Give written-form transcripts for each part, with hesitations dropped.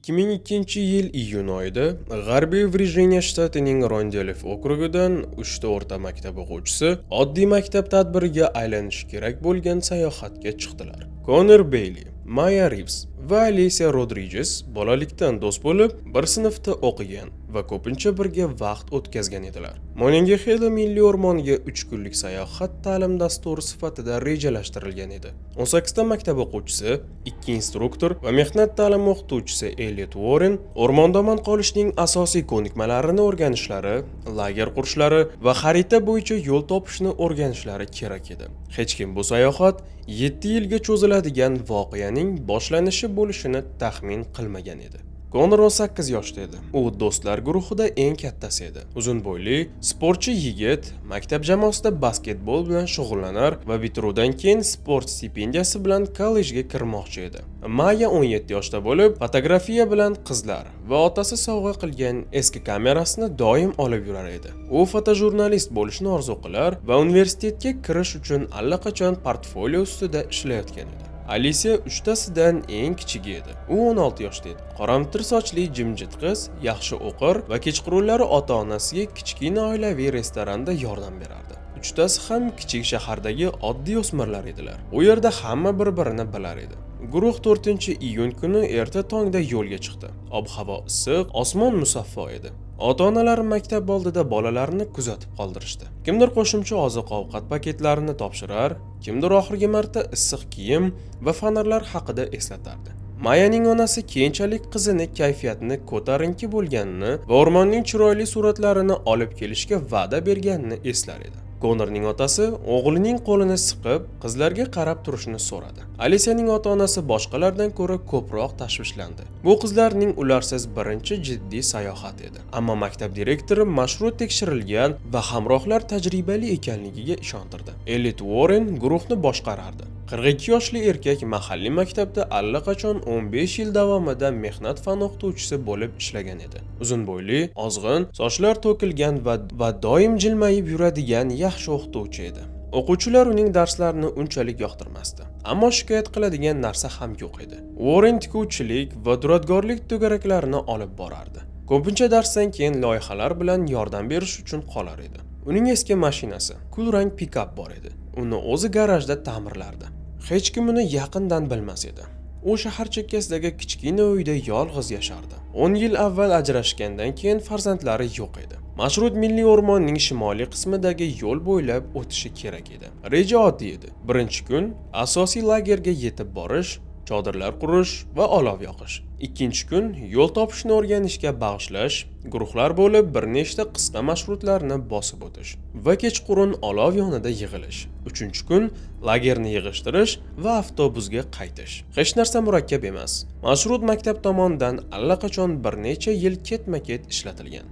2002-yil iyun oyida G'arbiy Virjiniya shtatining Rondelif okrugidan 3 ta o'rta maktab o'quvchisi oddiy maktab tadbiriga aylanishi kerak bo'lgan sayohatga chiqdilar. Konor Beyli, Maya Reeves va Alicia Rodriguez bolalikdan do'st bo'lib, bir sinfda o'qigan va ko'pincha birga vaqt o'tkazgan edilar. Monongahela milliy o'rmoniga 3 kunlik sayohat ta'lim dasturi sifatida rejalashtirilgan edi. 18 ta maktab o'quvchisi, 2 instruktor va mehnat ta'limi o'qituvchisi Elliot Warren o'rmonda qolishning asosiy ko'nikmalarini o'rganishlari, lager qurishlari va xarita bo'yicha yo'l topishni o'rganishlari kerak edi. Hech kim bu sayohat 7 yilga cho'ziladigan voqeaning boshlanishi bo'lishini taxmin qilmagan edi. Konor 18 yoshda edi. U do'stlar guruhida eng kattasi edi. Uzun bo'yli, sportchi yigit, maktab jamoasida basketbol bilan shug'ullanar va bitiruvdan keyin sport stipendiyasi bilan kollejga kirmoqchi edi. Maya 17 yoshda bo'lib, fotografiya bilan qizlar va otasi sovg'a qilgan eski kamerasini doim olib yurar edi. U fotojurnalist bo'lishni orzu qilar va universitetga kirish uchun allaqachon portfolio ustida ishlayotgan edi. Alicia 3 tasidan eng kichigi edi. U 16 yoshda edi. Qoramtir sochli jimjit qiz, yaxshi o'qir va kechqurunlari ota-onasiga kichkina oilaviy restoranda yordam berardi. 3 tasi ham kichik shahardagi oddiy o'smirlar edilar. U yerda hamma bir-birini bilar edi. Guruh 4-iyun kuni erta tongda yo'lga chiqdi. Ob-havo issiq, osmon musaffo edi. Ota-onalar maktab oldida bolalarini kuzatib qoldirishdi. Kimdir qo'shimcha oziq-ovqat paketlarini topshirar, kimdir oxirgi marta issiq kiyim va fonarlar haqida eslatardi. Mayaning onasi keyinchalik qizining kayfiyatini ko'tarinki bo'lganini va o'rmonning chiroyli suratlarini olib kelishga va'da berganini eslar edi. Konorning otasi o'g'lining qo'lini siqib, qizlarga qarab turishni so'radi. Alicianing ota-onasi boshqalardan ko'ra ko'proq tashvishlandi. Bu qizlarning ularsiz birinchi jiddiy sayohat edi. Ammo maktab direktori mashru tekshirilgan va hamrohlar tajribali ekanligiga ishontirdi. Elliot Warren guruhni boshqarardi. 42 yoshli erkak mahalliy maktabda allaqachon 15 yil davomida mehnat fan o'qituvchisi bo'lib ishlagan edi. Uzun bo'yli, ozg'in, sochlar to'kilgan va doim jilmayib yuradigan yaxshi o'qituvchi edi. O'quvchilar uning darslarini unchalik yoqtirmasdi, ammo shikoyat qiladigan narsa ham yo'q edi. Warren tikuvchilik va duradgorlik to'garaklarini olib borardi. Ko'pincha darsdan keyin loyihalar bilan yordam berish uchun qolar edi. Uning eski mashinasi, kulrang pikap bor edi. Uni o'zi garajda ta'mirlardi. Hech kim uni yaqindan bilmas edi. U shahar chekkasidagi kichkina uyda yolg'iz yashardi. 10 yil avval ajrashgandan keyin farzandlari yo'q edi. Mashrut milliy o'rmonning shimoliy qismidagi yo'l bo'ylab o'tishi kerak edi. Reja oddiy edi. Birinchi kun asosiy lagerga yetib borish, chodirlar qurish va olov yoqish. Ikkinchi kun yo'l topishni o'rganishga bag'ishlash, guruhlar bo'lib bir nechta qisqa marshrutlarni bosib o'tish va kechqurun olov yonida yig'ilish. Uchinchi kun lagerni yig'ishtirish va avtobusga qaytish. Hech narsa murakkab emas. Marshrut maktab tomonidan allaqachon bir necha yil ketma-ket ishlatilgan.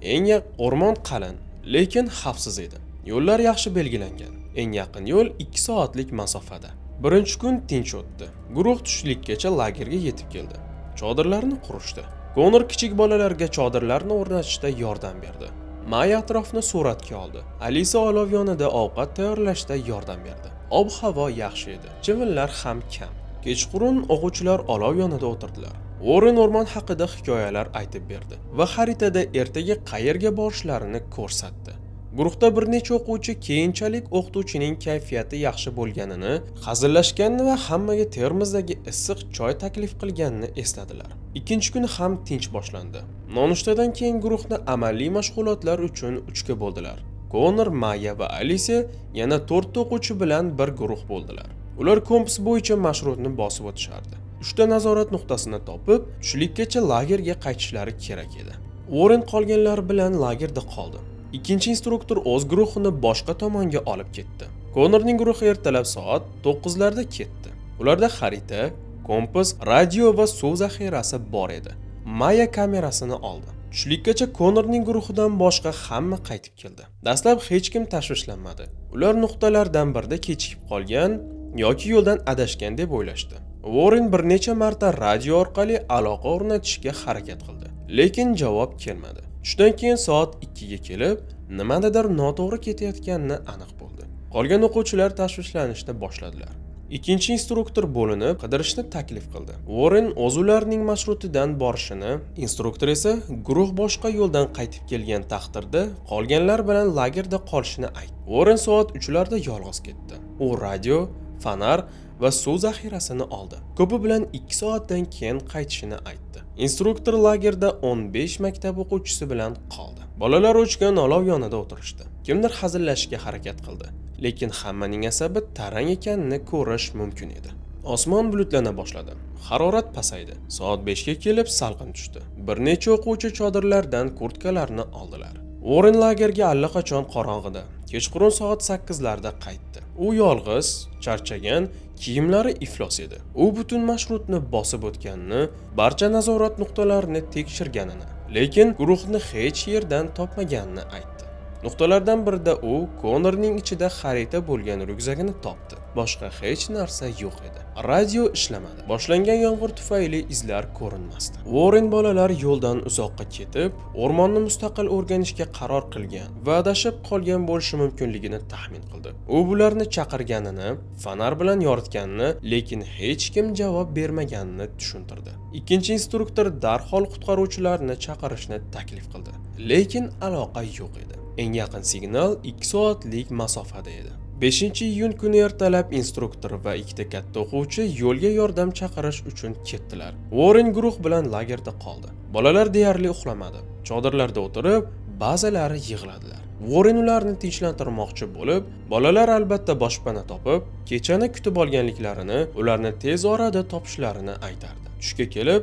O'rmon qalin, lekin xavfsiz edi. Yo'llar yaxshi belgilangan. Eng yaqin yo'l 2 soatlik masofada. Birinchi kun tinch o'tdi. Guruh tushlikkacha lagerga yetib keldi. Chodirlarni qurishdi. Konor kichik bolalarga chodirlarni o'rnatishda yordam berdi. Maya atrofni suratga oldi. Alicia olov yonida ovqat tayyorlashda yordam berdi. Ob-havo yaxshi edi. Chivinlar ham kam. Kechqurun o'quvchilar olov yonida o'tirdilar. Warren o'rmon haqida hikoyalar aytib berdi va xaritada ertaga qayerga borishlarini ko'rsatdi. Guruhda bir necha o'quvchi keyinchalik o'qituvchining kayfiyati yaxshi bo'lganini, hazillashganini va hammaga termozdagi issiq choy taklif qilganini esladilar. Ikkinchi kun ham tinch boshlandi. Nonushtadan keyin guruhni amaliy mashg'ulotlar uchun 3 ga bo'ldilar. Konor, Maya va Alicia yana 4 ta o'quvchi bilan bir guruh bo'ldilar. Ular kompas bo'yicha marshrutni bosib o'tishardi. 3 ta nazorat nuqtasini topib, tushlikkacha lagerga qaytishlari kerak edi. Warren qolganlar bilan lagerda qoldi. Ikkinchi instruktor o'z guruhini boshqa tomonga olib ketdi. Konorning guruhi ertalab soat 9 larda ketdi. Ularda xarita, kompas, radio va suv zaxirasi bor edi. Maya kamerasini oldi. Tushlikkacha Konorning guruhidan boshqa hamma qaytib keldi. Dastlab hech kim tashvishlanmadi. Ular nuqtalardan birida kechikib qolgan yoki yo'ldan adashgan deb o'ylashdi. Warren bir necha marta radio orqali aloqa o'rnatishga harakat qildi, lekin javob kelmadi. Tushdan keyin soat 2 ga kelib, nimanidir noto'g'ri ketayotganini aniq bo'ldi. Qolgan o'quvchilar tashvishlanishni boshladilar. Ikkinchi instruktor bo'linib qidirishni taklif qildi. Warren o'z ularning marshrutidan borishini, instruktor esa guruh boshqa yo'ldan qaytib kelgan taqdirda qolganlar bilan lagerda qolishini aytdi. Warren soat 3larda yolg'iz ketdi. U radio, fonar va suv zaxirasini oldi. Ko'pi bilan 2 soatdan keyin qaytishini aytdi. Instruktor lagerda 15 maktab o'quvchisi bilan qoldi. Bolalar o'chgan olov yonida o'tirishdi. Kimdir hazillashga harakat qildi, lekin hammaning asabi tarang ekanini ko'rish mumkin edi. Osmon bulutlana boshladi. Harorat pasaydi. Soat 5 ga kelib salqin tushdi. Bir necha o'quvchi chodirlardan kurtkalarni oldilar. Warren lagerga allaqachon qorong'ida, kechqurun soat 8 larda qaytdi. U yolg'iz, charchagan, kiyimlari iflos edi. U butun marshrutni bosib o'tganini, barcha nazorat nuqtalarini tekshirganini, lekin guruhni hech yerdan topmaganini aytdi. Nuqtalardan birida u Konorning ichida xarita bo'lgan ryukzagini topdi. Boshqa hech narsa yo'q edi. Radio ishlamadi. Boshlangan yomg'ir tufayli izlar ko'rinmasdi. Warren bolalar yo'ldan uzoqqa ketib, o'rmonni mustaqil o'rganishga qaror qilgan va adashib qolgan bo'lishi mumkinligini taxmin qildi. U bularni chaqirganini, fonar bilan yoritganini, lekin hech kim javob bermaganini tushuntirdi. Ikkinchi instruktor darhol qutqaruvchilarni chaqirishni taklif qildi, lekin aloqa yo'q edi. Eng yaqin signal 2 soatlik masofada edi. 5-iyun kuni ertalab instruktor va ikkita katta o'quvchi yo'lga yordam chaqirish uchun ketdilar. Warren guruh bilan lagerda qoldi. Bolalar deyarli uxlamadi. Chodirlarda o'tirib, ba'zilari yig'ladilar. Warren ularni tinchlantirmoqchi bo'lib, bolalar albatta boshpana topib, kechani kutib olganliklarini, ularni tez orada topishlarini aytardi. Tushga kelib,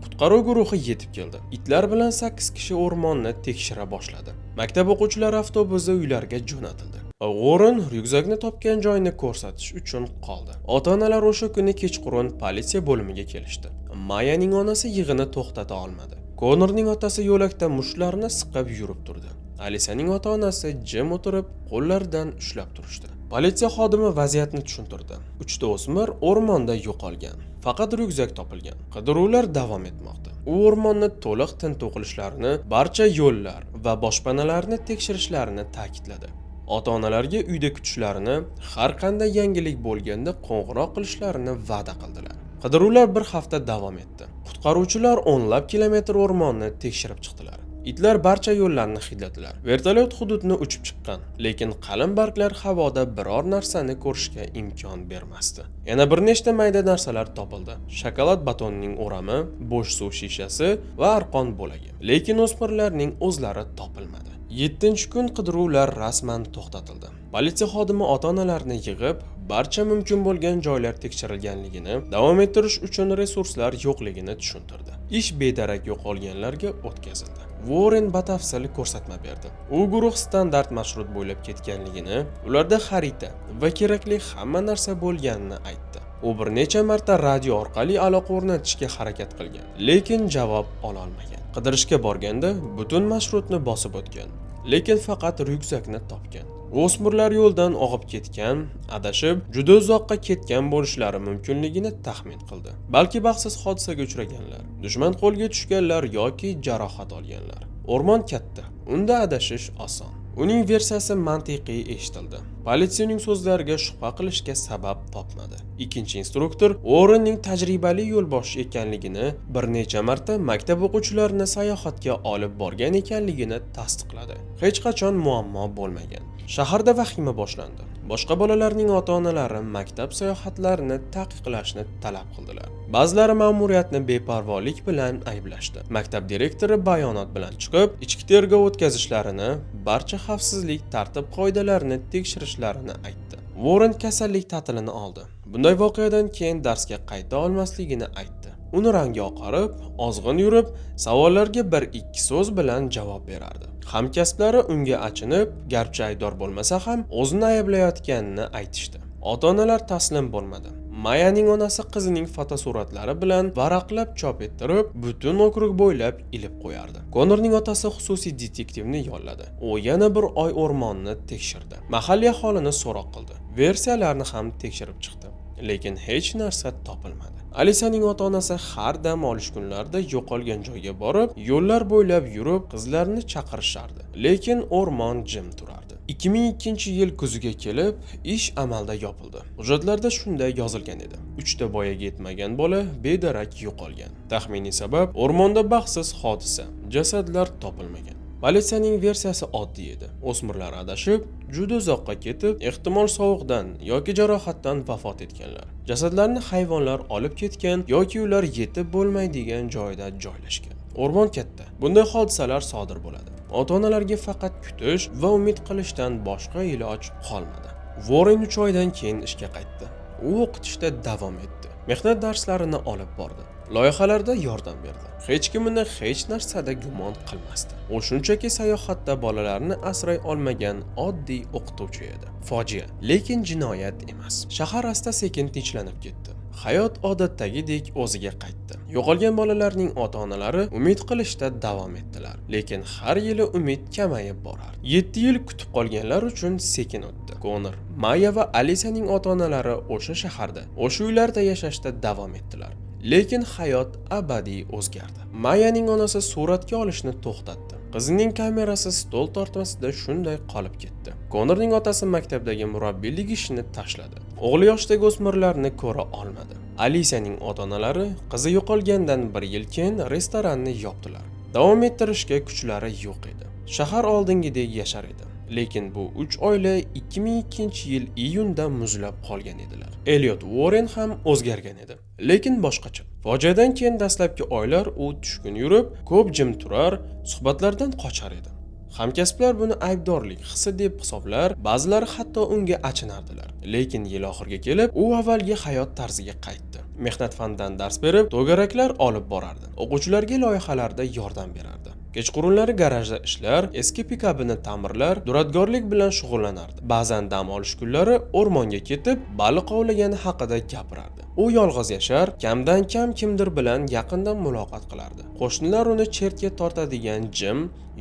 qutqaruv guruhi yetib keldi. Itlar bilan 8 kishi o'rmonni tekshira boshladi. Maktab o'quvchilari avtobusi uylarga jo'natildi. Warren ryukzakni topgan joyni ko'rsatish uchun qoldi. Ota-onalar o'sha kuni kechqurun politsiya bo'limiga kelishdi. Mayaning onasi yig'ini to'xtata olmadi. Konorning otasi yo'lakda mushtlarini siqib yurib turdi. Alisaning ota-onasi jim o'tirib, qo'llaridan ushlab turishdi. Politsiya xodimi vaziyatni tushuntirdi. 3 ta o'smir o'rmonda yo'qolgan. Faqat ryukzak topilgan. Qidiruvlar davom etmoqda. U o'rmonni to'liq tintuv qilishlarini, barcha yo'llar va boshpanalarni tekshirishlarini ta'kidladi. Ota-onalarga uyda kutishlarini, har qanday yangilik bo'lganda qo'ng'iroq qilishlarini va'da qildilar. Qidiruvlar bir hafta davom etdi. Qutqaruvchilar o'nlab kilometr o'rmonni tekshirib chiqdilar. Itlar barcha yo'llarni hidladilar. Vertolyot hududni uchib chiqqan, lekin qalin barglar havoda biror narsani ko'rishga imkon bermasdi. Yana bir nechta mayda narsalar topildi. Shokolad batonining o'rami, bo'sh suv shishasi va arqon bo'lagi. Lekin o'smirlarning o'zlari topilmadi. 7-kun qidiruvlar rasman to'xtatildi. Politsiya xodimi ota-onalarni yig'ib, barcha mumkin bo'lgan joylar tekshirilganligini, davom ettirish uchun resurslar yo'qligini tushuntirdi. Ish bedarak yo'qolganlarga o'tkazildi. Warren batafsil ko'rsatma berdi. U guruh standart marshrut bo'ylab ketganligini, ularda xarita va kerakli hamma narsa bo'lganini aytdi. U bir necha marta radio orqali aloqa o'rnatishga harakat qilgan, lekin javob ola olmagan. Qidirishga borganda butun marshrutni bosib o'tgan, lekin faqat ryukzakni topgan. O'smirlar yo'ldan og'ib ketgan, adashib, juda uzoqqa ketgan bo'lishlari mumkinligini taxmin qildi. Balki baxtsiz hodisaga uchraganlar, dushman qo'lga tushganlar yoki jarohat olganlar. O'rmon katta, unda adashish oson. Uning versiyasi mantiqiy eshitildi. Politsiyaning so'zlariga shubha qilishga sabab topmadi. Ikkinchi instruktor Warrenning tajribali yo'lboshchi ekanligini, bir necha marta maktab o'quvchilarini sayohatga olib borgan ekanligini tasdiqladi. Hech qachon muammo bo'lmagan. Shaharda vahima boshlandi. Boshqa bolalarning ota-onalari maktab sayohatlarini taqiqlashni talab qildilar. Ba'zilari ma'muriyatni beparvolik bilan ayblashdi. Maktab direktori bayonot bilan chiqib, ichki tergov o'tkazishlarini, barcha xavfsizlik tartib-qoidalarini tekshirishlarini aytdi. Warren kasallik ta'tilini oldi. Bunday voqeadan keyin darsga qayta olmasligini aytdi. Uni rangi oqarib, ozg'in yurib, savollarga 1-2 so'z bilan javob berardi. Hamkasblari unga achinib, garchi aybdor bo'lmasa ham, o'zini ayblayotganini aytishdi. Ota-onalar taslim bo'lmadi. Mayaning onasi qizining fotosuratlari bilan varaqlab chop ettirib, butun okrug bo'ylab ilib qo'yardi. Konorning otasi xususiy detektivni yolladi. U yana bir oy o'rmonni tekshirdi. Mahalliy aholini so'roq qildi. Versiyalarni ham tekshirib chiqdi, lekin hech narsa topilmadi. Alisaning ota-onasi har dam olish kunlarida yo'qolgan joyga borib, yo'llar bo'ylab yurib, qizlarini chaqirishardi, lekin o'rmon jim turardi. 2002-yil kuziga kelib, ish amalda yopildi. Hujjatlarda shunday yozilgan edi. 3 ta voyaga yetmagan bola bedarak yo'qolgan. Taxminiy sabab o'rmonda baxtsiz hodisa. Jasadlar topilmagan. Politsiyaning versiyasi oddiy edi. O'smirlar adashib, juda uzoqqa ketib, ehtimol sovuqdan yoki jarohatdan vafot etganlar. Jasadlarni hayvonlar olib ketgan yoki ular yetib bo'lmaydigan joyda joylashgan. O'rmon katta. Bunday hodisalar sodir bo'ladi. Ota-onalarga faqat kutish va umid qilishdan boshqa iloj qolmadi. Warren 3 oydan keyin ishga qaytdi. U o'qitishda davom etdi. Mehnat darslarini olib bordi. Loyihalarda yordam berdi. Hech kim uni hech narsada gumon qilmasdi. U shunchaki sayohatda bolalarni asray olmagan oddiy o'qituvchi edi. Fojia, lekin jinoyat emas. Shahar asta-sekin tinchlanib ketdi. Hayot odatdagidek o'ziga qaytdi. Yo'qolgan bolalarning ota-onalari umid qilishda davom etdilar, lekin har yili umid kamayib borar. 7 yil kutib qolganlar uchun sekin o'tdi. Konor, Maya va Alisaning ota-onalari o'sha shaharda, o'sha uylarda yashashda davom etdilar. Lekin hayot abadiy o'zgardi. Mayaning onasi suratga olishni to'xtatdi. Qizining kamerasi stol tortmasida shunday qolib ketdi. Konorning otasi maktabdagi murabbiylik ishini tashladi. O'g'li yoshdagi o'smirlarni ko'ra olmadi. Alisaning ota-onalari qizi yo'qolgandan 1 yil keyin restoranni yopdilar. Davom ettirishga kuchlari yo'q edi. Shahar oldingidek yashar edi. Lekin bu 3 oila 2002-yil iyunda muzlab qolgan edilar. Elliot Warren ham o'zgargan edi, lekin boshqacha. Fojiadan keyin dastlabki oylar u tushkun yurib, ko'p jim turar, suhbatlardan qochar edi. Hamkasblar buni aybdorlik hissi deb hisoblar, ba'zilari hatto unga achinardilar. Lekin yil oxiriga kelib, u avvalgi hayot tarziga qaytdi. Mehnat fanidan dars berib, to'garaklar olib borardi. O'quvchilarga loyihalarda yordam berardi. Kechqurunlari garajda ishlar, eski pikabini ta'mirlar, duradgorlik bilan shug'ullanardi. Ba'zan dam olish kunlari o'rmonga ketib, baliq ovlagani haqida gapirardi. U yolg'iz yashar, kamdan kam kimdir bilan yaqindan muloqot qilardi. Qo'shnilar uni chertga tortadigan jim,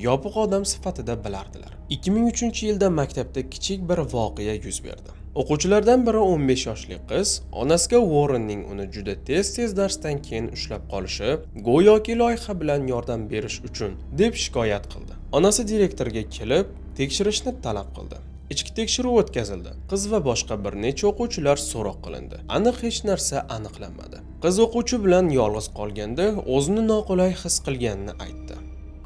yopiq odam sifatida bilardilar. 2003-yilda maktabda kichik bir voqea yuz berdi. O'quvchilardan biri 15 yoshli qiz onasiga Warrenning uni juda tez darsdan keyin ushlab qolishi, go'yoki loyiha bilan yordam berish uchun deb shikoyat qildi. Onasi direktorga kelib, tekshirishni talab qildi. Ichki tekshiruv o'tkazildi. Qiz va boshqa bir necha o'quvchilar so'roq qilindi. Aniq hech narsa aniqlanmadi. Qiz o'quvchi bilan yolg'iz qolganda o'zini noqulay his qilganini aytdi.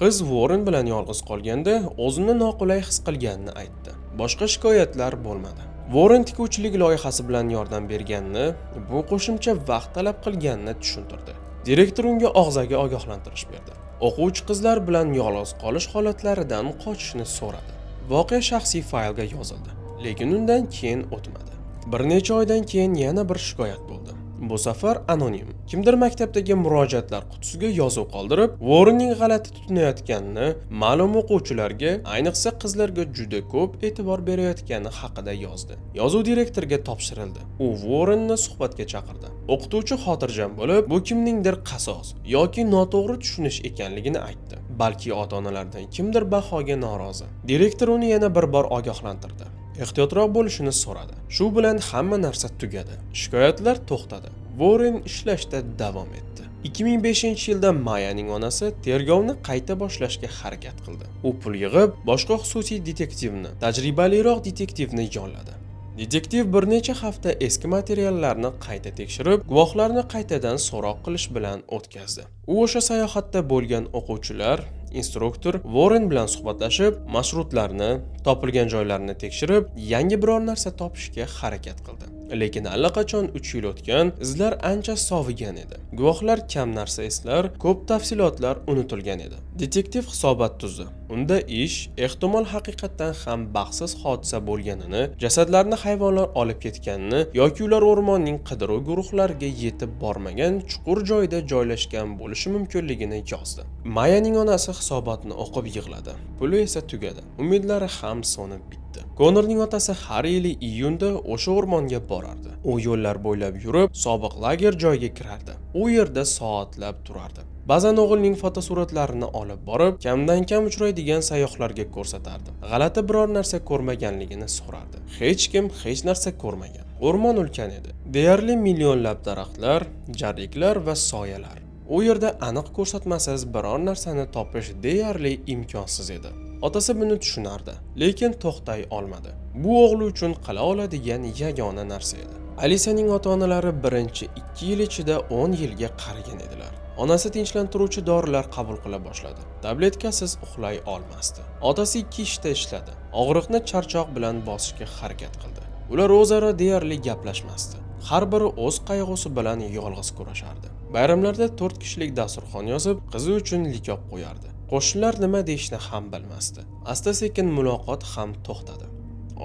Qiz Warren bilan yolg'iz qolganda o'zini noqulay his qilganini aytdi. Boshqa shikoyatlar bo'lmadi. Warren tikuvchilik loyihasi bilan yordam berganini, bu qo'shimcha vaqt talab qilganini tushuntirdi. Direktor unga og'zaga ogohlantirish berdi. O'quvchi qizlar bilan yolg'iz qolish holatlaridan qochishni so'radi. Voqea shaxsiy faylga yozildi, lekin undan keyin o'tmadi. Bir necha oydan keyin yana bir shikoyat bo'ldi. Bu safar anonim. Kimdir maktabdagi murojaatlar qutisiga yozuv qoldirib, Warrenning g'alati tutinayotganini ma'lum o'quvchilarga, ayniqsa qizlarga juda ko'p e'tibor berayotgani haqida yozdi. Yozuv direktorga topshirildi. U Warrenni suhbatga chaqirdi. O'qituvchi xotirjam bo'lib, bu kimningdir qasos yoki noto'g'ri tushunish ekanligini aytdi. Balki ota-onalardan kimdir bahoga norozi. Direktor uni yana bir bor ogohlantirdi. Ehtiyotroq bo'lishini so'radi. Shu bilan hamma narsa tugadi. Shikoyatlar to'xtadi. Warren ishlashda davom etdi. 2005-yilda Mayaning onasi tergovni qayta boshlashga harakat qildi. U pul yig'ib, boshqa xususiy detektivni, tajribaliroq detektivni yolladi. Detektiv bir necha hafta eski materiallarni qayta tekshirib, guvohlarni qaytadan so'roq qilish bilan o'tkazdi. U o'sha sayohatda bo'lgan o'quvchilar, instruktor Warren bilan suhbatlashib, marshrutlarni, topilgan joylarni tekshirib, yangi biror narsa topishga harakat qildi. Lekin allaqachon 3 yil o'tgan, izlar ancha sovigan edi. Guvohlar kam narsa eslar, ko'p tafsilotlar unutilgan edi. Detektiv hisobot tuzdi. Unda ish ehtimol haqiqatdan ham baxtsiz hodisa bo'lganini, jasadlarni hayvonlar olib ketganini yoki ular o'rmonning qidiruv guruhlariga yetib bormagan chuqur joyda joylashgan bo'lishi mumkinligini yozdi. Mayaning onasi hisobotni o'qib yig'ladi. Puli esa tugadi. Umidlari ham so'nib bitdi. Konorning otasi har yili iyunda o'sha o'rmonga borardi. U yo'llar bo'ylab yurib, sobiq lager joyiga kirardi. U yerda soatlab turardi. Ba'zan o'g'lining fotosuratlarini olib borib, kamdan kam uchraydigan sayyohlarga ko'rsatardi. G'alati biror narsa ko'rmaganligini so'rardi. Hech kim hech narsa ko'rmagan. O'rmon ulkan edi. Deyarli millionlab daraxtlar, jarliklar va soyalar. U yerda aniq ko'rsatmasiz biror narsani topish deyarli imkonsiz edi. Otasi buni tushunardi, lekin to'xtay olmadi. Bu o'g'li uchun qila oladigan yagona narsa edi. Alisaning ota-onalari birinchi 2 yil ichida 10 yilga qarigan edilar. Onasi tinchlantiruvchi dorilar qabul qila boshladi. Tabletkasiz uxlay olmasdi. Otasi 2 ishda ishladi. Og'riqni charchoq bilan bosishga harakat qildi. Ular o'zaro deyarli gaplashmasdi. Har biri o'z qayg'usi bilan yolg'iz kurashardi. Bayramlarda 4 kishilik dasturxon yozib, qizi uchun likob qo'yardi. Qo'shnilar nima deyishni ham bilmasdi. Asta-sekin muloqot ham to'xtadi.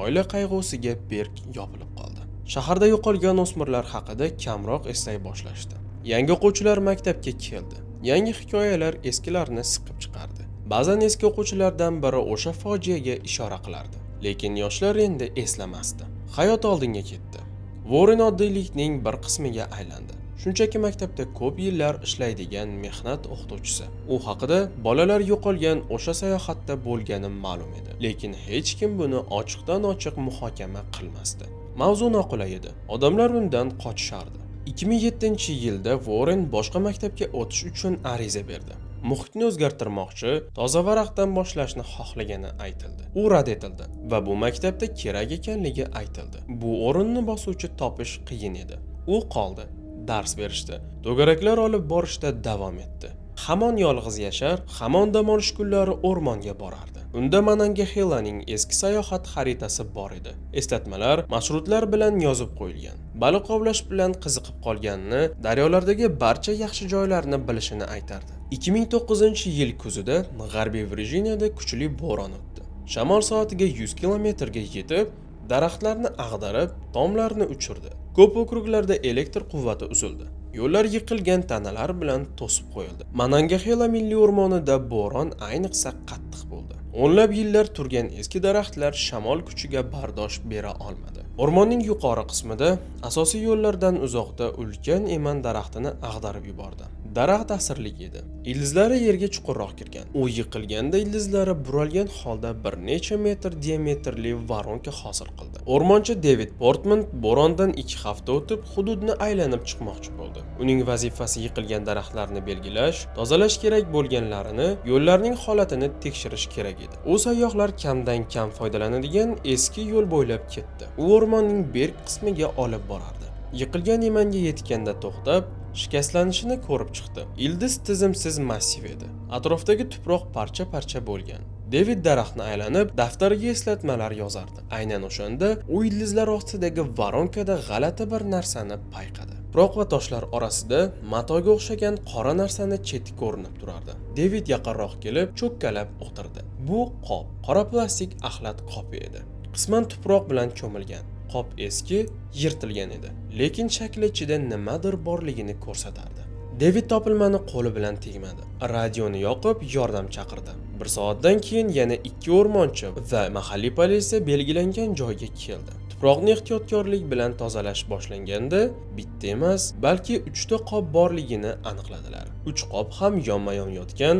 Oila qayg'usiga berk yopilib qoldi. Shaharda yo'qolgan o'smirlar haqida kamroq eslay boshlashdi. Yangi o'quvchilar maktabga keldi. Yangi hikoyalar eskilarni siqib chiqardi. Ba'zan eski o'quvchilardan biri o'sha fojiaga ishora qilardi, lekin yoshlar endi eslamasdi. Hayot oldinga ketdi. Warren oddiylikning bir qismiga aylandi. Shunchaki maktabda ko'p yillar ishlaydigan mehnat o'qituvchisi. U haqida bolalar yo'qolgan o'sha sayohatda bo'lgani ma'lum edi, lekin hech kim buni ochiqdan-ochiq muhokama qilmasdi. Mavzu noqulay edi. Odamlar undan qochishardi. 2007-yilda Warren boshqa maktabga o'tish uchun ariza berdi. Muhitni o'zgartirmoqchi, toza varaqdan boshlashni xohlagani aytildi. U rad etildi va bu maktabda kerak ekanligi aytildi. Bu o'rinni bosuvchi topish qiyin edi. U qoldi. Dars berishdi. To'garaklar olib borishda davom etdi. Hamon yolg'iz yashar, hamon dam olish kunlari o'rmonga borardi. Unda Monongahelaning eski sayohat xaritasi bor edi. Eslatmalar marshrutlar bilan yozib qo'yilgan. Baliq ovlash bilan qiziqib qolganini, daryolardagi barcha yaxshi joylarni bilishini aytardi. 2009-yil kuzida G'arbiy Virjiniyada kuchli bo'ron o'tdi. Shamol soatiga 100 kilometrga yetib, daraxtlarni ag'darib, tomlarni uchirdi. Ko'p okruglarda elektr quvvati uzildi. Yo'llar yiqilgan tanalar bilan to'sib qo'yildi. Monongahela milliy o'rmonida bo'ron ayniqsa qattiq bo'ldi. O'nlab yillar turgan eski daraxtlar shamol kuchiga bardosh bera olmadi. O'rmonning yuqori qismida, asosiy yo'llardan uzoqda ulkan eman daraxtini ag'darib yubordi. Daraxt asrlik edi. Ildizlari yerga chuqurroq kirgan. U yiqilganda ildizlari buralgan holda bir necha metr diametrli voronka hosil qildi. O'rmonchi David Portman bo'rondan 2 hafta o'tib hududni aylanib chiqmoqchi bo'ldi. Uning vazifasi yiqilgan daraxtlarni belgilash, tozalash kerak bo'lganlarini, yo'llarning holatini tekshirish kerak edi. U sayyohlar kamdan kam foydalanadigan eski yo'l bo'ylab ketdi. U o'rmonning berk qismiga olib borardi. Yiqilgan emanga yetganda to'xtab, shikastlanishini ko'rib chiqdi. Ildiz tizimsiz massiv edi. Atrofdagi tuproq parcha-parcha bo'lgan. David daraxtni aylanib, daftariga eslatmalar yozardi. Aynan o'shanda u ildizlar ostidagi voronkada g'alati bir narsani payqadi. Tuproq va toshlar orasida matoga o'xshagan qora narsani cheti ko'rinib turardi. David yaqinroq kelib, cho'kkalab o'tirdi. Bu qop, qora plastik axlat qopi edi. Qisman tuproq bilan cho'milgan. Qop eski, yirtilgan edi, lekin shakli ichida nimadir borligini ko'rsatardi. David topilmani qo'li bilan tegmadi. Radioni yoqib, yordam chaqirdi. 1 soatdan keyin yana 2 o'rmonchi va mahalliy politsiya belgilangan joyga keldi. Tuproqni ehtiyotkorlik bilan tozalash boshlanganda bitta emas, balki 3 ta qop borligini aniqladilar. 3 qop ham yonma-yon yotgan,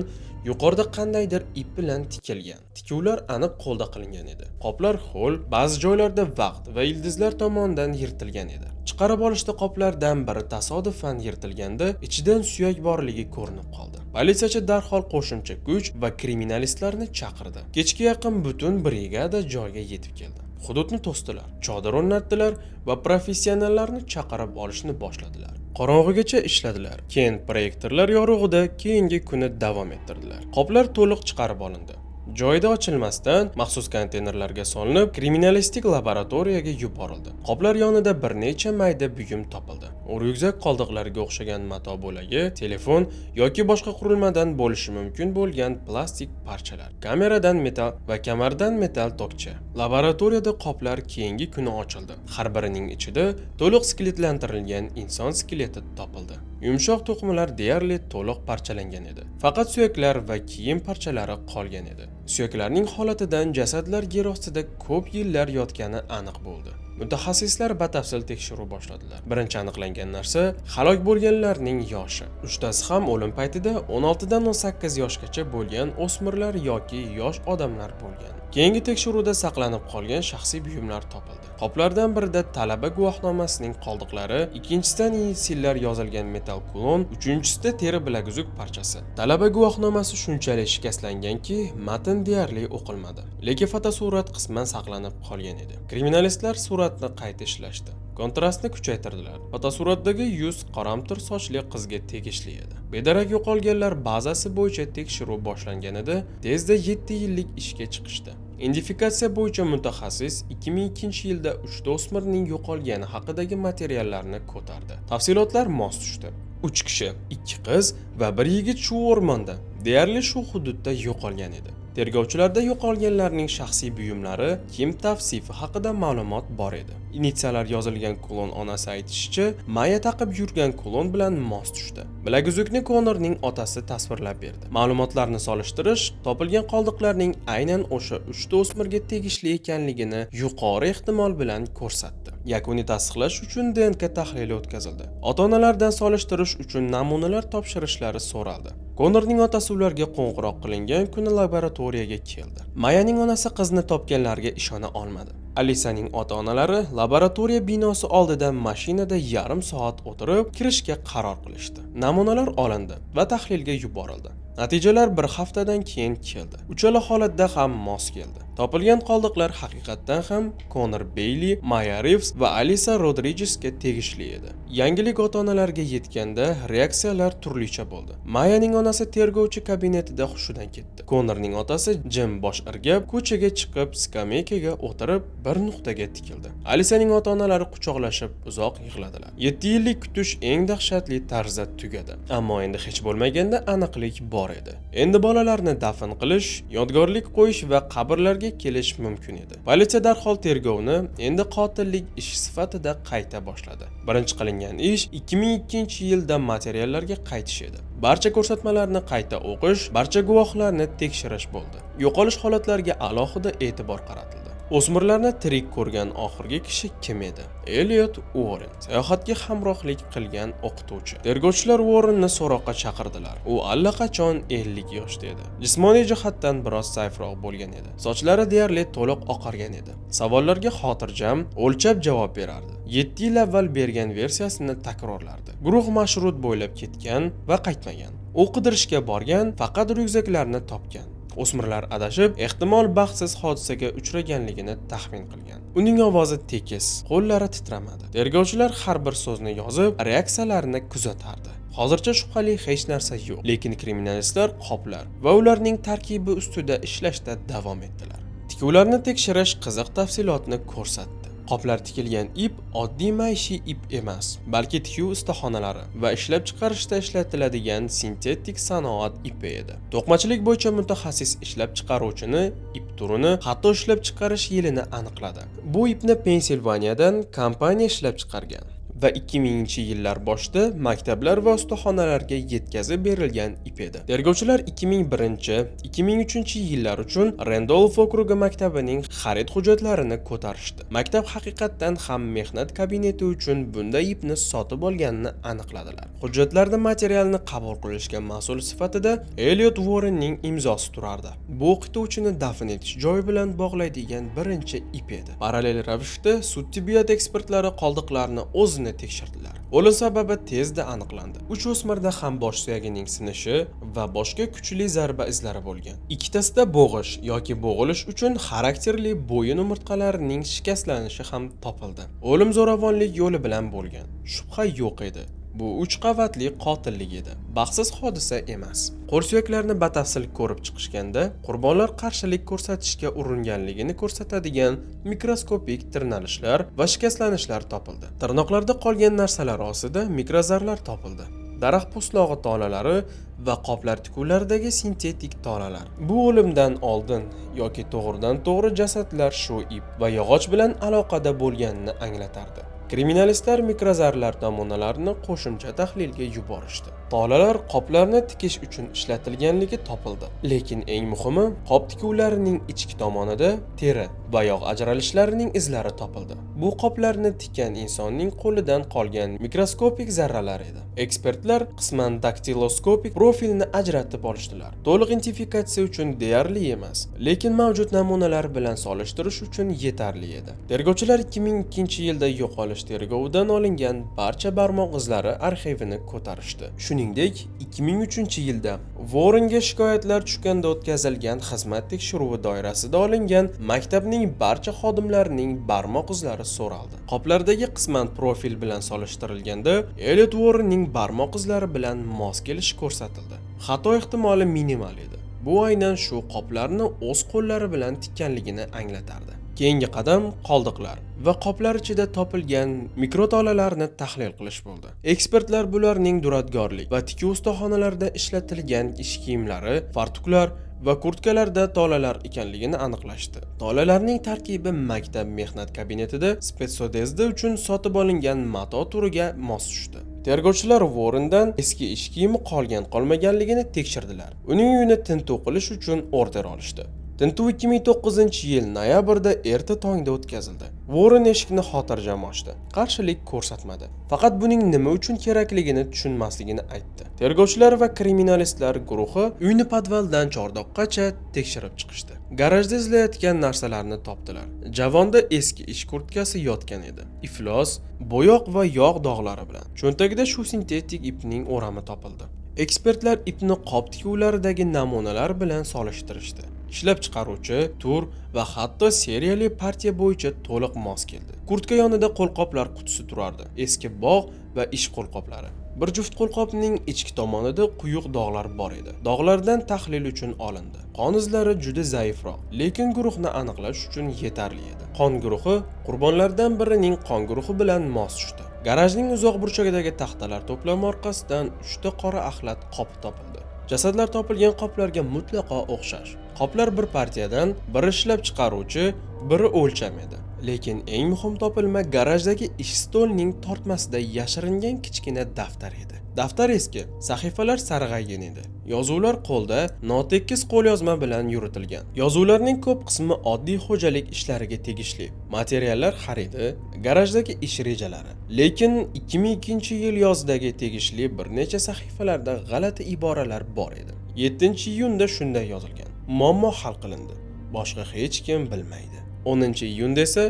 yuqorida qandaydir ip bilan tikilgan. Tikuvlar aniq qo'lda qilingan edi. Qoplar ho'l, ba'zi joylarda vaqt va ildizlar tomonidan yirtilgan edi. Chiqarib olishda qoplardan biri tasodifan yirtilganda, ichidan suyak borligi ko'rinib qoldi. Politsiyachi darhol qo'shimcha kuch va kriminalistlarni chaqirdi. Kechga yaqin butun brigada joyga yetib keldi. Hududni to'sdilar, chodir o'rnatdilar va professionallarni chaqirib olishni boshladilar. Qorong'igacha ishladilar. Keyin proyektorlar yorug'ida keyingi kuni davom ettirdilar. Qoplar to'liq chiqarib olindi. Joyida ochilmasdan maxsus konteynerlarga solinib, kriminalistik laboratoriyaga yuborildi. Qoplar yonida bir necha mayda buyum topildi. Ryukzak qoldiqlariga o'xshagan mato bo'lagi, telefon yoki boshqa qurilmadan bo'lishi mumkin bo'lgan plastik parchalar, kameradan metal va kamardan metal tokcha. Laboratoriyada qoplar keyingi kuni ochildi. Har birining ichida to'liq skeletlantirilgan inson skeleti topildi. Yumshoq to'qimalar deyarli to'liq parchalangan edi. Faqat suyaklar va kiyim parchalari qolgan edi. Suyaklarning holatidan jasadlar yer ostida ko'p yillar yotgani aniq bo'ldi. Mutaxassislar batafsil tekshiruv boshladilar. Birinchi aniqlangan narsa halok bo'lganlarning yoshi. Uchtasi ham o'lim paytida 16 dan 18 yoshgacha bo'lgan o'smirlar yoki yosh odamlar bo'lgan. Keyingi tekshiruvda saqlanib qolgan shaxsiy buyumlar topildi. Qoplardan birida talaba guvohnomasining qoldiqlari, ikkinchisidan initsillar yozilgan metal kulon, uchinchisida teri bilaguzuk parchasi. Talaba guvohnomasi shunchalik shikastlanganki, matn deyarli o'qilmadi. Lekin fotosurat qisman saqlanib qolgan edi. Kriminalistlar suratni qayta ishlashdi. Kontrastni kuchaytirdilar. Fotosuratdagi yuz qoramtir sochli qizga tegishli edi. Bedarak yo'qolganlar bazasi bo'yicha tekshiruv boshlanganida tezda 7 yillik ishga chiqishdi. Identifikatsiya bo'yicha mutaxassis 2002-yilda 3 o'smirning yo'qolgani haqidagi materiallarni ko'tardi. Tafsilotlar mos tushdi. 3 kishi, 2 qiz va 1 yigit shu o'rmonda, deyarli shu hududda yo'qolgan edi. Tergovchilarda yo'qolganlarning shaxsiy buyumlari, kiyim tavsifi haqida ma'lumot bor edi. Initsiyallar yozilgan kulon onasi aytishicha, Maya taqib yurgan kulon bilan mos tushdi. Bilaguzukni Konorning otasi tasvirlab berdi. Ma'lumotlarni solishtirish topilgan qoldiqlarning aynan o'sha 3 o'smirga tegishli ekanligini yuqori ehtimol bilan ko'rsatdi. Yakuniy tasdiqlash uchun DNK tahlili o'tkazildi. Ota-onalardan solishtirish uchun namunalar topshirishlari so'raldi. Konorning otasi ularga qo'ng'iroq qilingan kuni laboratoriyaga keldi. Mayaning onasi qizni topganlarga ishona olmadi. Alisaning ota-onalari laboratoriya binosi oldida mashinada yarim soat o'tirib, kirishga qaror qilishdi. Namunalar olindi va tahlilga yuborildi. Natijalar bir haftadan keyin keldi. Uchala holatda ham mos keldi. Topilgan qoldiqlar haqiqatdan ham Conor Bailey, Maya Reeves va Alisa Rodriguezga tegishli edi. Yangilik ota-onalarga yetganda reaksiyalar turlicha bo'ldi. Mayaning onasi tergovchi kabinetida hushidan ketdi. Conorning otasi Jim bosh irgab, ko'chaga chiqib, skameykaga o'tirib, bir nuqtaga tikildi. Alisaning ota-onalari quchoqlashib uzoq yig'ladilar. 7 yillik kutish eng dahshatli tarzda tugadi. Ammo endi hech bo'lmaganda aniqlik bor edi. Endi bolalarni dafn qilish, yodgorlik qo'yish va qabrlarga kelish mumkin edi. Politsiya darhol tergovni endi qotillik ish sifatida qayta boshladi. Birinchi qilingan ish 2002-yilda materiallarga qaytish edi. Barcha ko'rsatmalarni qayta o'qish, barcha guvohlarni tekshirish bo'ldi. Yo'qolish holatlariga alohida e'tibor qaratildi. O'smirlarni tirik ko'rgan oxirgi kishi kim edi? Elliot Warren, sayohatga hamrohlik qilgan o'qituvchi. Tergovchilar Warrenni so'roqqa chaqirdilar. U allaqachon 50 yoshda edi. Jismoniy jihatdan biroz zaifroq bo'lgan edi. Sochlari deyarli to'liq oqargan edi. Savollarga xotirjam, o'lchab javob berardi. 7 yil avval bergan versiyasini takrorlardi. Guruh marshrut bo'ylab ketgan va qaytmagan. U qidirishga borgan, faqat ryukzaklarni topgan. O'smirlar adashib, ehtimol baxtsiz hodisaga uchraganligini taxmin qilgan. Uning ovozi tekis, qo'llari titramadi. Tergovchilar har bir so'zni yozib, reaksiyalarini kuzatardi. Hozircha shubhali hech narsa yo'q, lekin kriminalistlar qoplar va ularning tarkibi ustida ishlashda davom etdilar. Tikuvlarni tekshirish qiziq tafsilotni ko'rsatdi. Qoplar tikilgan ip oddiy maishiy ip emas, balki tikuv ustaxonalari va ishlab chiqarishda ishlatiladigan sintetik sanoat ipi edi. To'qimachilik bo'yicha mutaxassis ishlab chiqaruvchini, ip turini, hatto ishlab chiqarish yilini aniqladi. Bu ipni Pensilvaniyadan kompaniya ishlab chiqargan va 2000-yillar boshida maktablar va ustaxonalarga yetkazib berilgan ip edi. Tergovchilar 2001-2003-yillar uchun Randolph okrugi maktabining xarid hujjatlarini ko'tarishdi. Maktab haqiqatdan ham mehnat kabineti uchun bunday ipni sotib olganini aniqladilar. Hujjatlarda materialni qabul qilishga mas'ul sifatida Elliot Warrenning imzosi turardi. Bu o'qituvchini dafn etish joyi bilan bog'laydigan birinchi ip edi. Parallel ravishda sud tibbiyot ekspertlari qoldiqlarni o'zini tekshirdilar. O'lim sababi tezda aniqlandi. 3 o'smirda ham bosh suyagining sinishi va boshqa kuchli zarba izlari bo'lgan. Ikkitasida bo'g'ish yoki bo'g'ilish uchun xarakterli bo'yin umurtqalarining shikastlanishi ham topildi. O'lim zo'ravonlik yo'li bilan bo'lgan. Shubha yo'q edi. Bu 3 qavatli qotillik edi. Baxtsiz hodisa emas. Qo'l suyaklarni batafsil ko'rib chiqishganda, qurbonlar qarshilik ko'rsatishga uringanligini ko'rsatadigan mikroskopik tirnalishlar va shikastlanishlar topildi. Tirnoqlarda qolgan narsalar ostida mikrozarlar topildi. Daraxt po'stlog'i tolalari va qoplar tikuvlaridagi sintetik tolalar. Bu o'limdan oldin yoki to'g'ridan to'g'ri jasadlar shu ip va yog'och bilan aloqada bo'lganini anglatardi. Kriminalistlar mikrozarlar namunalarini qo'shimcha tahlilga yuborishdi. Tolalar qoplarni tikish uchun ishlatilganligi topildi. Lekin eng muhimi, qop tikuvlarining ichki tomonida teri va yog' ajralishlarining izlari topildi. Bu qoplarni tikkan insonning qo'lidan qolgan mikroskopik zarralar edi. Ekspertlar qisman daktiloskopik profilni ajratib olishdilar. To'liq identifikatsiya uchun deyarli emas, lekin mavjud namunalar bilan solishtirish uchun yetarli edi. Tergovchilar 2002-yilda yo'qolish tergovidan olingan barcha barmoq izlari arxivini ko'tarishdi. Shuningdek, 2003-yilda Warrenga shikoyatlar tushganda o'tkazilgan xizmat tekshiruvi doirasida olingan maktabning barcha xodimlarining barmoq izlari so'raldi. Qoplardagi qisman profil bilan solishtirilganda, Elliot Warrenning barmoq izlari bilan mos kelishi ko'rsatildi. Xato ehtimoli minimal edi. Bu aynan shu qoplarni o'z qo'llari bilan tikkanligini anglatardi. Keyingi qadam qoldiqlar va qoplar ichida topilgan mikrotolalarni tahlil qilish bo'ldi. Ekspertlar bularning duradgorlik va tikuv ustaxonalarida ishlatilgan ish kiyimlari, fartuklar va kurtkalarda tolalar ekanligini aniqlashdi. Tolalarning tarkibi maktab mehnat kabinetida spetsodezda uchun sotib olingan mato turiga mos tushdi. Tergovchilar Warrendan eski ish kiyimi qolmaganligini tekshirdilar. Uning uyini tintuv qilish uchun order olishdi. Tintuv 2009-yil noyabrda erta tongda o'tkazildi. Warren eshikni xotirjam ochdi. Qarshilik ko'rsatmadi. Faqat buning nima uchun kerakligini tushunmasligini aytdi. Tergovchilar va kriminalistlar guruhi uyni podvaldan chordoqqacha tekshirib chiqishdi. Garajda izlayotgan narsalarni topdilar. Javonda eski ish kurtkasi yotgan edi. Iflos, bo'yoq va yog' dog'lari bilan. Cho'ntagida shu sintetik ipning o'rami topildi. Ekspertlar ipni qop tikuvlaridagi namunalar bilan solishtirishdi. Ishlab chiqaruvchi, tur va hatto seriyali partiya bo'yicha to'liq mos keldi. Kurtka yonida qo'lqoplar qutisi turardi. Eski bog' va ish qo'lqoplari. Bir juft qo'lqopning ichki tomonida quyuq dog'lar bor edi. Dog'lardan tahlil uchun olindi. Qon izlari juda zaifroq, lekin guruhni aniqlash uchun yetarli edi. Qon guruhi qurbonlardan birining qon guruhi bilan mos tushdi. Garajning uzoq burchagidagi taxtalar to'plami orqasidan 3 ta qora axlat qop topildi. Jasadlar topilgan qoplarga mutlaqo o'xshash. Qoplar bir partiyadan, biri ishlab chiqaruvchi, biri o'lcham edi. Lekin eng muhim topilma garajdagi ish stolining tortmasida yashiringan kichkina daftar edi. Daftar eski, sahifalar sarg'aygan edi. Yozuvlar qo'lda, notekis qo'lyozma bilan yuritilgan. Yozuvlarning ko'p qismi oddiy xo'jalik ishlariga tegishli. Materiallar xaridi, garajdagi ish rejalari. Lekin 2002-yil yozidagi tegishli bir necha sahifalarda g'alati iboralar bor edi. 7-iyunda shunday yozilgan: muammo hal qilindi. Boshqa hech kim bilmaydi. 10-iyunda esa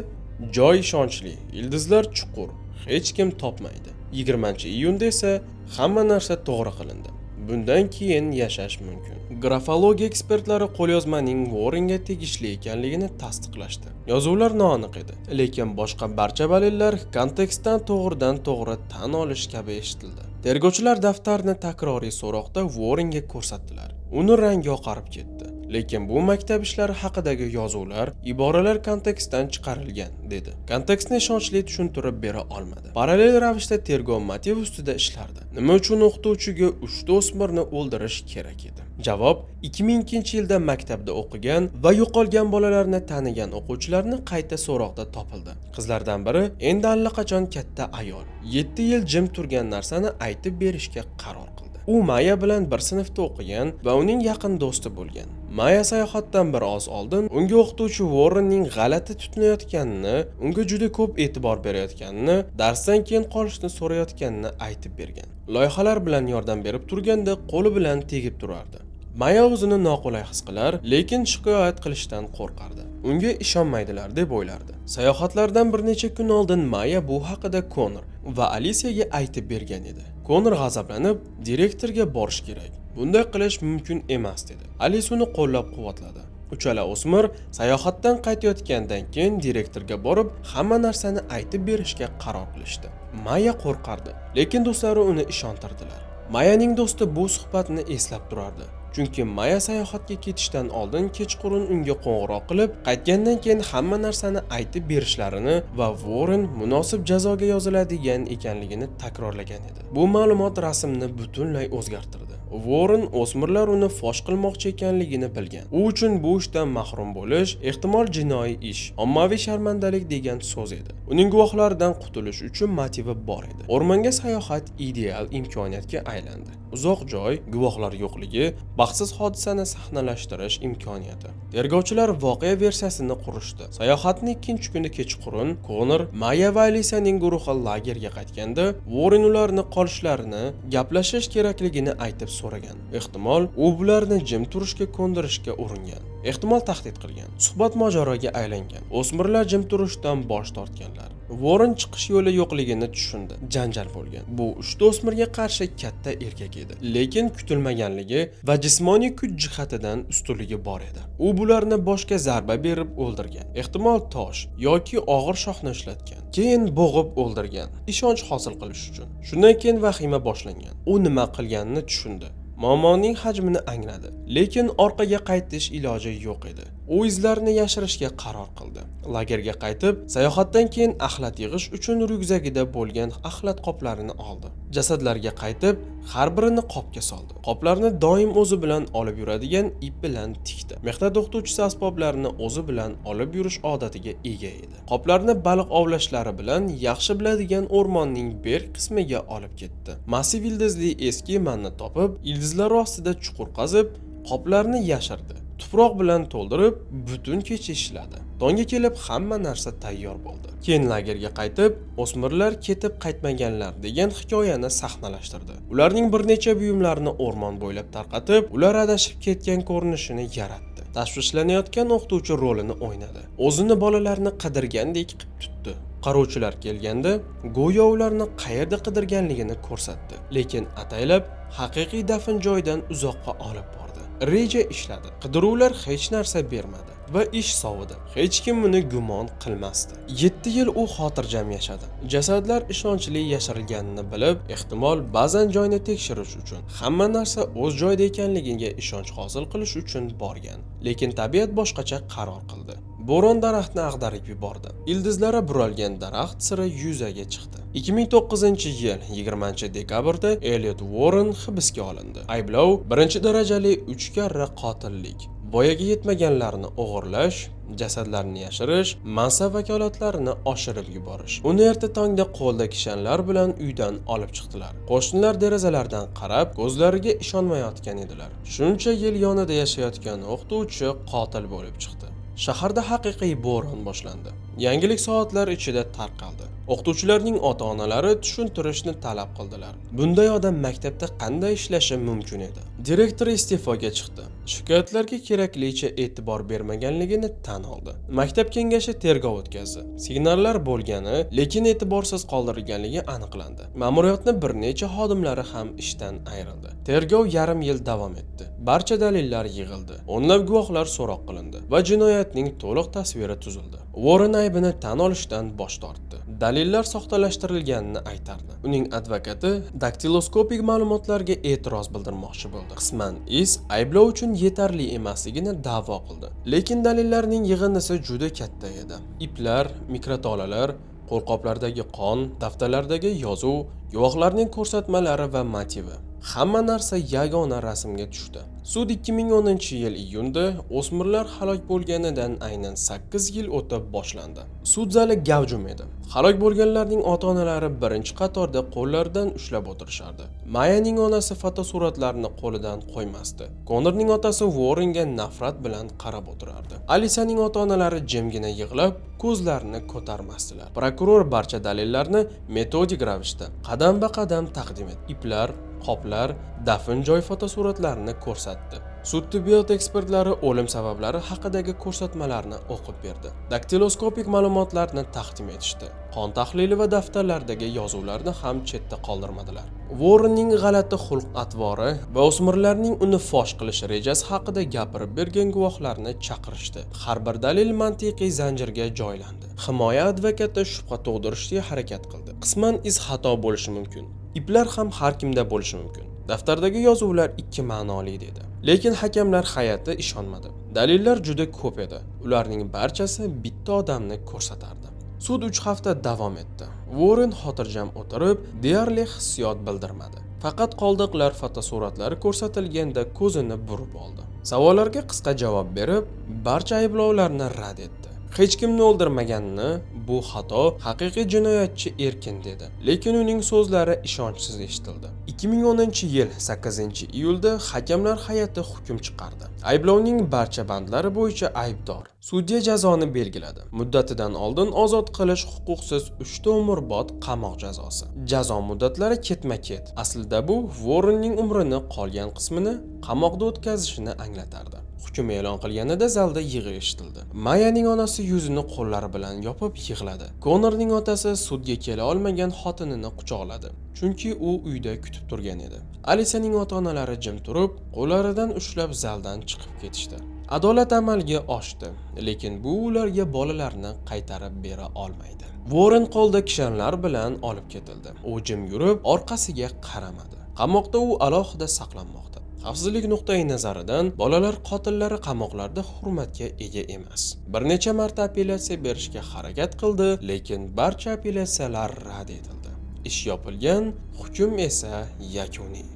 joy ishonchli, ildizlar chuqur, hech kim topmaydi. 20-iyunda esa hamma narsa to'g'ri qilindi. Bundan keyin yashash mumkin. Grafologiya ekspertlari qo'lyozmaning Warrenga tegishli ekanligini tasdiqlashdi. Yozuvlar noaniq edi, lekin boshqa barcha dalillar kontekstdan to'g'ridan-to'g'ri tan olish kabi eshitildi. Tergovchilar daftarni takroriy so'roqda Warrenga ko'rsatdilar. Uni rangi oqarib ketdi. Lekin bu maktab ishlari haqidagi yozuvlar, iboralar kontekstdan chiqarilgan, dedi. Kontekstni ishonchli tushuntirib bera olmadi. Parallel ravishda tergov motiv ustida ishlardi. Nima uchun o'qituvchiga 3 ta o'smirni o'ldirish kerak edi? Javob: 2002-yilda maktabda o'qigan va yo'qolgan bolalarni tanigan o'quvchilarni qayta so'roqda topildi. Qizlardan biri endi allaqachon katta ayol, 7 yil jim turgan narsani aytib berishga qaror qildi. U Maya bilan bir sinfda o'qigan va uning yaqin do'sti bo'lgan. Maya sayohatdan bir oz oldin unga o'qituvchi Warrenning g'alati tutinayotganini, unga juda ko'p e'tibor berayotganini, darsdan keyin qolishni so'rayotganini aytib bergan. Loyihalar bilan yordam berib turganda qo'li bilan tegib turardi. Maya o'zini noqulay his qilar, lekin shikoyat qilishdan qo'rqardi. Unga ishonmaydilar deb o'ylardi. Sayohatlardan bir necha kun oldin Maya bu haqida Connor va Alisiyaga aytib bergan edi. Connor g'azablanib, direktorga borish kerak. Bunday qilish mumkin emas dedi. Alice uni qo'llab-quvvatladi. Uchala o'smir sayohatdan qaytayotgandan keyin direktorga borib, hamma narsani aytib berishga qaror qilishdi. Maya qo'rqardi, lekin do'stlari uni ishontirdilar. Mayaning do'sti bu suhbatni eslab turardi. Chunki Maya sayohatga ketishdan oldin kechqurun unga qo'ng'iroq qilib, qaytgandan keyin hamma narsani aytib berishlarini va Warren munosib jazoga yoziladigan ekanligini takrorlagan edi. Bu ma'lumot rasmni butunlay o'zgartirdi. Warren o'smirlar uni fosh qilmoqchi ekanligini bilgan. U uchun bu ishdan mahrum bo'lish ehtimol jinoiy ish, ommaviy sharmandalik degan so'z edi. Uning guvohlaridan qutulish uchun motivi bor edi. O'rmonga sayohat ideal imkoniyatga aylandi. Uzoq joy, guvohlar yo'qligi, baxtsiz hodisani sahnalashtirish imkoniyati. Tergovchilar voqea versiyasini qurishdi. Sayohatning ikkinchi kuni kechqurun Konor, Maya va Alisaning guruhi lagerga qaytganda, Warren ularni qolishlarini, gaplashish kerakligini aytib so'ragan. Ehtimol, u bularni jim turishga ko'ndirishga uringan. Ehtimol tahdid qilgan. Suhbat mojaroga aylangan. O'smirlar jim turishdan bosh tortganlar. Warren chiqish yo'li yo'qligini tushundi. Janjal bo'lgan. Bu uchta o'smirga qarshi katta erkak edi, lekin kutilmaganligi va jismoniy kuch jihatidan ustunligi bor edi. U bularni boshga zarba berib o'ldirgan. Ehtimol tosh yoki og'ir shoxni ishlatgan. Keyin bo'g'ib o'ldirgan, ishonch hosil qilish uchun. Shundan keyin vahima boshlangan. U nima qilganini tushundi. Muammoning hajmini angladi, lekin orqaga qaytish iloji yo'q edi. U izlarini yashirishga qaror qildi. Lagerga qaytib, sayohatdan keyin axlat yig'ish uchun ryukzagida bo'lgan axlat qoplarini oldi. Jasadlarga qaytib, har birini qopga soldi. Qoplarni doim o'zi bilan olib yuradigan ip bilan tikdi. Mehnat o'qituvchisi asboblarini o'zi bilan olib yurish odatiga ega edi. Qoplarni baliq ovlashlari bilan yaxshi biladigan o'rmonning berk qismiga olib ketdi. Massiv ildizli eski manni topib, ildizlar ostida chuqur qazib, qoplarni yashirdi. Tuproq bilan to'ldirib, butun kecha ishladi. Tongga kelib hamma narsa tayyor bo'ldi. Keyin lagerga qaytib, o'smirlar ketib qaytmaganlar degan hikoyani sahnalashtirdi. Ularning bir necha buyumlarini o'rmon bo'ylab tarqatib, ular adashib ketgan ko'rinishini yaratdi. Tashvishlanayotgan o'qituvchi rolini o'ynadi. O'zini bolalarni qidirgandek qilib tutdi. Qaruvchilar kelganda, go'yo ularni qayerda qidirganligini ko'rsatdi, lekin ataylab haqiqiy dafn joyidan uzoqqa olib bordi. Reja ishladi. Qidiruvlar hech narsa bermadi va ish sovidi. Hech kim uni gumon qilmasdi. 7 yil u xotirjam yashadi. Jasadlar ishonchli yashirilganini bilib, ehtimol ba'zan joyni tekshirish uchun, hamma narsa o'z joyida ekanligiga ishonch hosil qilish uchun borgan. Lekin tabiat boshqacha qaror qildi. Bo'ron daraxtni ag'darib yubordi. Ildizlari buralgan daraxt siri yuzaga chiqdi. 2009-yil 20-dekabrda Elliot Warren hibsga olindi. Ayblov birinchi darajali 3 karra qotillik, voyaga yetmaganlarni o'g'irlash, jasadlarni yashirish, mansab vakolatlarini oshirib yuborish. Uni erta tongda qo'lda kishanlar bilan uydan olib chiqdilar. Qo'shnilar derazalardan qarab, ko'zlariga ishonmayotgan edilar. Shuncha yil yonida yashayotgan o'qituvchi qotil bo'lib chiqdi. Shaharda haqiqiy bo'ron boshlandi. Yangilik soatlar ichida tarqaldi. O'qituvchilarning ota-onalari tushuntirishni talab qildilar. Bunday odam maktabda qanday ishlashi mumkin edi? Direktor iste'foga chiqdi. Shikoyatlarga keraklicha e'tibor bermaganligini tan oldi. Maktab kengashi tergov o'tkazdi. Signallar bo'lgani, lekin e'tiborsiz qoldirilganligi aniqlandi. Ma'muriyatning bir necha xodimlari ham ishdan ayrildi. Tergov yarim yil davom etdi. Barcha dalillar yig'ildi. O'nlab guvohlar so'roq qilindi va jinoyatning to'liq tasviri tuzildi. Warren aybini tan olishdan bosh tortdi. Dalillar soxtalashtirilganini aytardi. Uning advokati daktiloskopik ma'lumotlarga e'tiroz bildirmoqchi bo'ldi. Qisman is ayblov uchun yetarli emasligini da'vo qildi. Lekin dalillarning yig'indisi juda katta edi. Iplar, mikrotolalar, qo'lqoplardagi qon, daftarlardagi yozuv, guvohlarning ko'rsatmalari va motivi. Hamma narsa yagona rasmga tushdi. Sud 2010-yil iyunda o'smirlar halok bo'lganidan aynan 8 yil o'tib boshlandi. Sud zali gavjum edi. Halok bo'lganlarning ota-onalari birinchi qatorda qo'llaridan ushlab o'tirishardi. Mayaning onasi fotosuratlarni qo'lidan qo'ymasdi. Konorning otasi Warrenga nafrat bilan qarab o'tirardi. Alisaning ota-onalari jimgina yig'lab, ko'zlarini ko'tarmasdilar. Prokuror barcha dalillarni metodik ravishda qadam-ba-qadam taqdim etdi. Iplar, qoplar, dafn joy fotosuratlarini ko'rsatdi. Sud tibbiyot ekspertlari o'lim sabablari haqidagi ko'rsatmalarni o'qib berdi. Daktiloskopik ma'lumotlarni taqdim etishdi. Qon tahlili va daftarlardagi yozuvlarni ham chetda qoldirmadilar. Warrenning g'alati xulq-atvori va o'smirlarning uni fosh qilish rejasi haqida gapirib bergan guvohlarni chaqirishdi. Har bir dalil mantiqiy zanjirga joylandi. Himoya advokati shubha tug'dirishga harakat qildi. Qisman iz xato bo'lishi mumkin. Iplar ham har kimda bo'lishi mumkin. Daftardagi yozuvlar ikki ma'noli dedi. Lekin hakamlar hay'ati ishonmadi. Dalillar juda ko'p edi. Ularning barchasi bitta odamni ko'rsatardi. Sud 3 hafta davom etdi. Warren xotirjam o'tirib, deyarli hissiyot bildirmadi. Faqat qoldiqlar fotosuratlari ko'rsatilganda ko'zini burib oldi. Savollarga qisqa javob berib, barcha ayblovlarni rad etdi. Hech kimni o'ldirmaganini, bu xato, haqiqiy jinoyatchi erkin dedi. Lekin uning so'zlari ishonchsiz eshitildi. 2010-yil 8-iyulda hakamlar hay'ati hukm chiqardi. Ayblovning barcha bandlari bo'yicha aybdor. Sudya jazoni belgiladi. Muddatidan oldin ozod qilish huquqsiz 3 ta umrbod qamoq jazosi. Jazo muddatlari ketma-ket. Aslida bu Warrenning umrini qolgan qismini qamoqda o'tkazishini anglatardi. Hukm e'lon qilganida zalda yig'i eshitildi. Mayaning onasi yuzini qo'llari bilan yopib yig'ladi. Konorning otasi sudga kela olmagan xotinini quchoqladi, chunki u uyda kutib turgan edi. Alisaning ota-onalari jim turib, qo'llaridan ushlab zaldan chiqib ketishdi. Adolat amalga oshdi, lekin bu ularga bolalarni qaytarib bera olmaydi. Warren qo'lda kishanlar bilan olib ketildi. U jim yurib, orqasiga qaramadi. Qamoqda u alohida saqlanmoqda. Xavfsizlik nuqtai nazaridan bolalar qotillari qamoqlarda hurmatga ega emas. Bir necha marta apellyatsiya berishga harakat qildi, lekin barcha apellyatsiyalar rad etildi. Ish yopilgan, hukm esa yakuniy.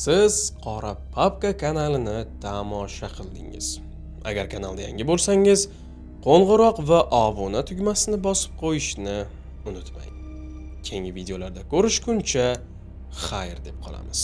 Siz Qora Papka kanalini tomosha qildingiz. Agar kanalda yangi bo'lsangiz, qo'ng'iroq va obuna tugmasini bosib qo'yishni unutmang. Keyingi videolarda ko'rishguncha xayr deb qolamiz.